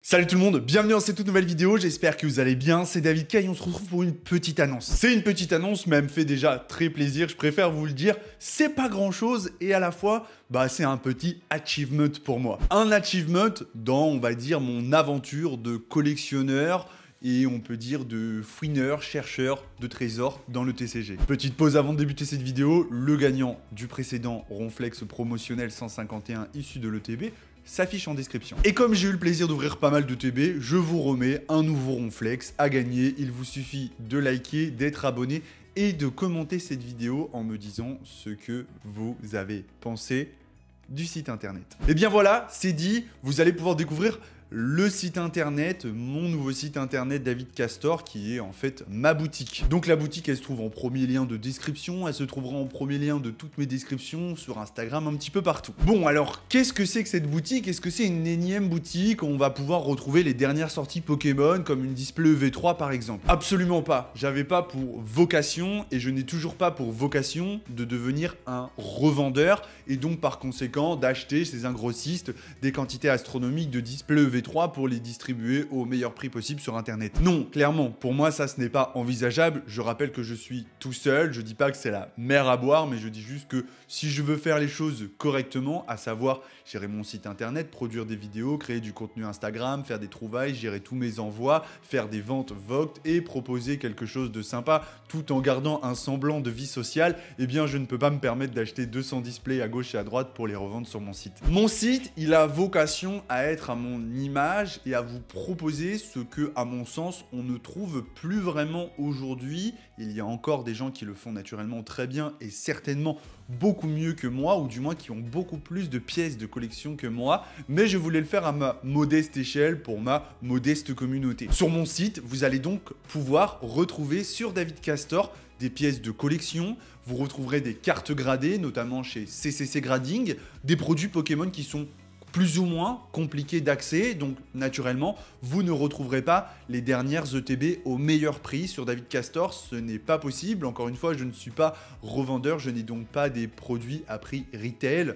Salut tout le monde, bienvenue dans cette toute nouvelle vidéo, j'espère que vous allez bien, c'est David K et on se retrouve pour une petite annonce. C'est une petite annonce mais elle me fait déjà très plaisir, je préfère vous le dire, c'est pas grand chose et à la fois, c'est un petit achievement pour moi. Un achievement dans, on va dire, mon aventure de collectionneur et on peut dire de fouineur, chercheur de trésors dans le TCG. Petite pause avant de débuter cette vidéo, le gagnant du précédent Ronflex promotionnel 151 issu de l'ETB s'affiche en description. Et comme j'ai eu le plaisir d'ouvrir pas mal de TB, je vous remets un nouveau Ronflex à gagner. Il vous suffit de liker, d'être abonné et de commenter cette vidéo en me disant ce que vous avez pensé du site internet. Et bien voilà, c'est dit, vous allez pouvoir découvrir le site internet, mon nouveau site internet David Castor qui est en fait ma boutique. Donc la boutique elle se trouve en premier lien de description, elle se trouvera en premier lien de toutes mes descriptions sur Instagram, un petit peu partout. Bon alors qu'est-ce que c'est que cette boutique? Est-ce que c'est une énième boutique où on va pouvoir retrouver les dernières sorties Pokémon comme une display EV3 par exemple? Absolument pas, j'avais pas pour vocation et je n'ai toujours pas pour vocation de devenir un revendeur et donc par conséquent d'acheter chez un grossiste des quantités astronomiques de displays EV3 pour les distribuer au meilleur prix possible sur internet. Non, clairement, pour moi ça ce n'est pas envisageable. Je rappelle que je suis tout seul, je dis pas que c'est la mer à boire, mais je dis juste que si je veux faire les choses correctement, à savoir gérer mon site internet, produire des vidéos, créer du contenu Instagram, faire des trouvailles, gérer tous mes envois, faire des ventes Vogt et proposer quelque chose de sympa tout en gardant un semblant de vie sociale, eh bien je ne peux pas me permettre d'acheter 200 displays à gauche et à droite pour les revendre sur mon site. Mon site, il a vocation à être à mon image et à vous proposer ce que, à mon sens, on ne trouve plus vraiment aujourd'hui. Il y a encore des gens qui le font naturellement très bien et certainement beaucoup mieux que moi, ou du moins qui ont beaucoup plus de pièces de collection que moi, mais je voulais le faire à ma modeste échelle pour ma modeste communauté. Sur mon site, vous allez donc pouvoir retrouver sur David Castor des pièces de collection, vous retrouverez des cartes gradées, notamment chez CCC Grading, des produits Pokémon qui sont plus ou moins compliqué d'accès, donc naturellement, vous ne retrouverez pas les dernières ETB au meilleur prix sur David Castor, ce n'est pas possible. Encore une fois, je ne suis pas revendeur, je n'ai donc pas des produits à prix retail.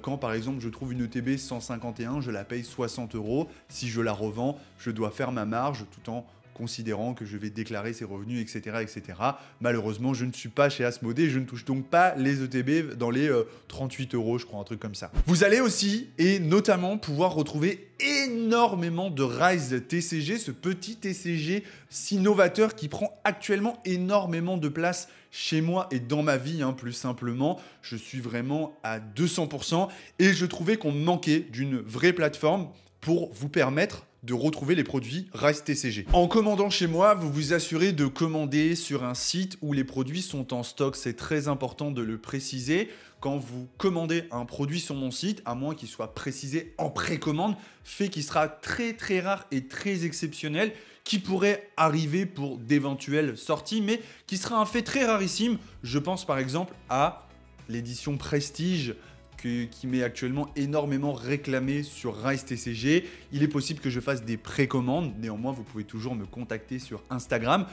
Quand par exemple je trouve une ETB 151, je la paye 60 €. Si je la revends, je dois faire ma marge tout en considérant que je vais déclarer ses revenus, etc., etc. Malheureusement, je ne suis pas chez Asmodée, je ne touche donc pas les ETB dans les 38 €, je crois, un truc comme ça. Vous allez aussi, et notamment, pouvoir retrouver énormément de Rise TCG, ce petit TCG si novateur qui prend actuellement énormément de place chez moi et dans ma vie, plus simplement. Je suis vraiment à 200% et je trouvais qu'on manquait d'une vraie plateforme pour vous permettre de retrouver les produits Rise TCG. En commandant chez moi, vous vous assurez de commander sur un site où les produits sont en stock. C'est très important de le préciser. Quand vous commandez un produit sur mon site, à moins qu'il soit précisé en précommande, fait qu'il sera très très rare et très exceptionnel, qui pourrait arriver pour d'éventuelles sorties, mais qui sera un fait très rarissime. Je pense par exemple à l'édition Prestige, qui m'est actuellement énormément réclamé sur Rise TCG. Il est possible que je fasse des précommandes. Néanmoins, vous pouvez toujours me contacter sur Instagram.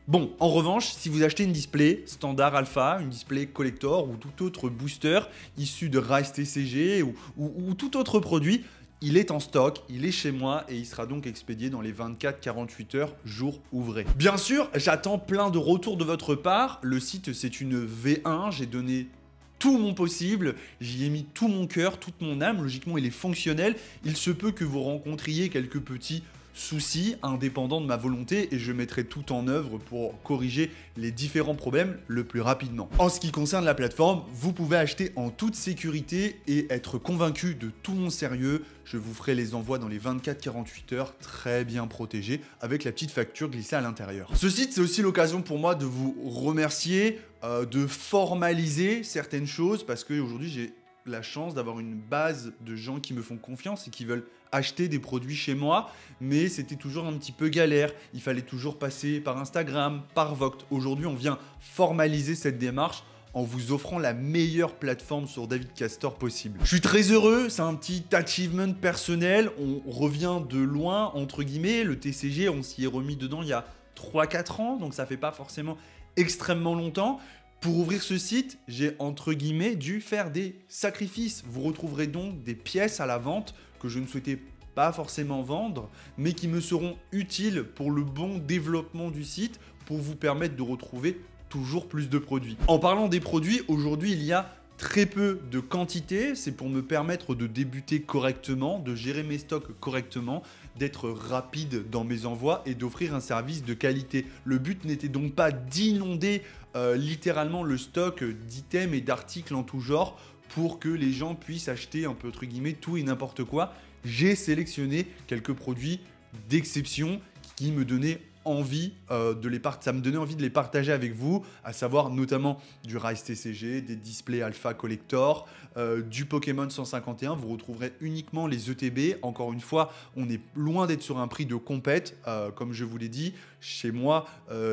Bon, en revanche, si vous achetez une display standard alpha, une display collector ou tout autre booster issu de Rise TCG ou tout autre produit, il est en stock, il est chez moi et il sera donc expédié dans les 24-48 heures, jour ouvré. Bien sûr, j'attends plein de retours de votre part. Le site, c'est une V1, j'ai donné tout mon possible, j'y ai mis tout mon cœur, toute mon âme, logiquement il est fonctionnel, il se peut que vous rencontriez quelques petits soucis indépendants de ma volonté et je mettrai tout en œuvre pour corriger les différents problèmes le plus rapidement. En ce qui concerne la plateforme, vous pouvez acheter en toute sécurité et être convaincu de tout mon sérieux. Je vous ferai les envois dans les 24-48 heures, très bien protégés, avec la petite facture glissée à l'intérieur. Ce site, c'est aussi l'occasion pour moi de vous remercier, de formaliser certaines choses, parce qu'aujourd'hui, j'ai la chance d'avoir une base de gens qui me font confiance et qui veulent acheter des produits chez moi, mais c'était toujours un petit peu galère. Il fallait toujours passer par Instagram, par Vogt. Aujourd'hui, on vient formaliser cette démarche en vous offrant la meilleure plateforme sur David Castor possible. Je suis très heureux, c'est un petit achievement personnel. On revient de loin, entre guillemets. Le TCG, on s'y est remis dedans il y a 3-4 ans, donc ça fait pas forcément extrêmement longtemps. Pour ouvrir ce site, j'ai entre guillemets dû faire des sacrifices. Vous retrouverez donc des pièces à la vente que je ne souhaitais pas forcément vendre, mais qui me seront utiles pour le bon développement du site, pour vous permettre de retrouver toujours plus de produits. En parlant des produits, aujourd'hui, il y a très peu de quantité, c'est pour me permettre de débuter correctement, de gérer mes stocks correctement, d'être rapide dans mes envois et d'offrir un service de qualité. Le but n'était donc pas d'inonder littéralement le stock d'items et d'articles en tout genre pour que les gens puissent acheter un peu entre guillemets tout et n'importe quoi. J'ai sélectionné quelques produits d'exception qui me donnaient envie ça me donnait envie de les partager avec vous, à savoir notamment du Rise TCG, des displays Alpha Collector, du Pokémon 151. Vous retrouverez uniquement les ETB. Encore une fois, on est loin d'être sur un prix de compète. Comme je vous l'ai dit, chez moi,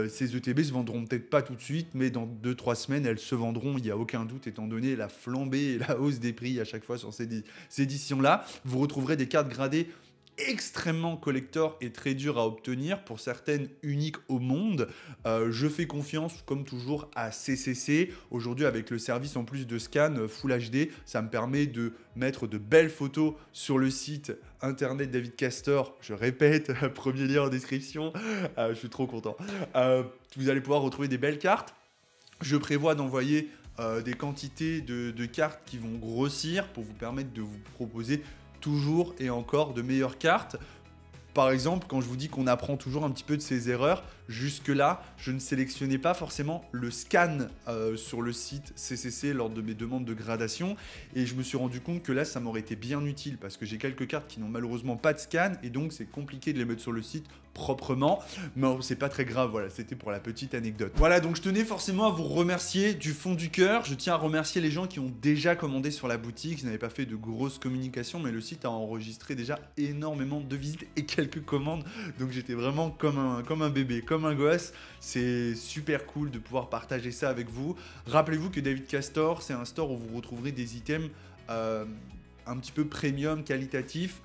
ces ETB se vendront peut-être pas tout de suite, mais dans 2-3 semaines, elles se vendront, il n'y a aucun doute, étant donné la flambée et la hausse des prix à chaque fois sur ces éditions-là. Vous retrouverez des cartes gradées extrêmement collector et très dur à obtenir, pour certaines uniques au monde. Je fais confiance comme toujours à CCC. Aujourd'hui, avec le service en plus de scan Full HD, ça me permet de mettre de belles photos sur le site internet David Castor. Je répète, premier lien en description. Je suis trop content. Vous allez pouvoir retrouver des belles cartes. Je prévois d'envoyer des quantités de cartes qui vont grossir pour vous permettre de vous proposer toujours et encore de meilleures cartes. Par exemple, quand je vous dis qu'on apprend toujours un petit peu de ses erreurs, jusque-là, je ne sélectionnais pas forcément le scan sur le site CCC lors de mes demandes de gradation. Et je me suis rendu compte que là, ça m'aurait été bien utile parce que j'ai quelques cartes qui n'ont malheureusement pas de scan et donc c'est compliqué de les mettre sur le site proprement. Mais c'est pas très grave, voilà, c'était pour la petite anecdote. Voilà, donc je tenais forcément à vous remercier du fond du cœur. Je tiens à remercier les gens qui ont déjà commandé sur la boutique. Je n'avais pas fait de grosses communications, mais le site a enregistré déjà énormément de visites et quelques commandes. Donc j'étais vraiment comme un bébé, comme un gosse. C'est super cool de pouvoir partager ça avec vous. Rappelez-vous que David Castor, c'est un store où vous retrouverez des items un petit peu premium, qualitatifs.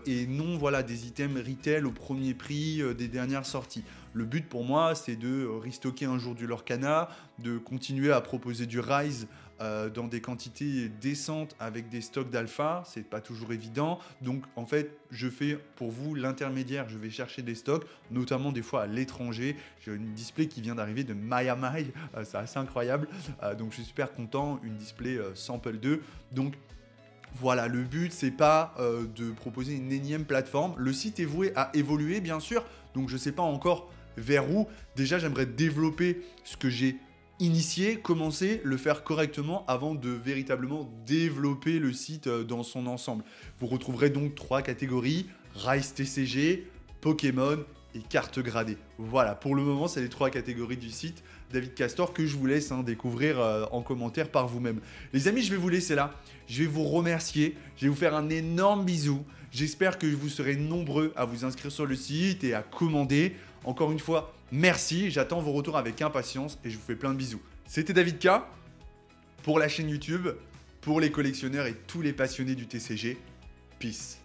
Et non voilà des items retail au premier prix des dernières sorties. Le but pour moi, c'est de restocker un jour du Lorcana, de continuer à proposer du Rise dans des quantités décentes avec des stocks d'alpha. C'est pas toujours évident. Donc en fait, je fais pour vous l'intermédiaire. Je vais chercher des stocks, notamment des fois à l'étranger. J'ai une display qui vient d'arriver de Miami. C'est assez incroyable. Donc je suis super content. Une display Sample 2. Donc voilà, le but, c'est pas de proposer une énième plateforme. Le site est voué à évoluer, bien sûr. Donc, je ne sais pas encore vers où. Déjà, j'aimerais développer ce que j'ai initié, commencer, le faire correctement avant de véritablement développer le site dans son ensemble. Vous retrouverez donc 3 catégories, Rise TCG, Pokémon et cartes gradées. Voilà, pour le moment, c'est les 3 catégories du site David Castor que je vous laisse découvrir en commentaire par vous-même. Les amis, je vais vous laisser là. Je vais vous remercier. Je vais vous faire un énorme bisou. J'espère que vous serez nombreux à vous inscrire sur le site et à commander. Encore une fois, merci. J'attends vos retours avec impatience et je vous fais plein de bisous. C'était David K pour la chaîne YouTube, pour les collectionneurs et tous les passionnés du TCG. Peace.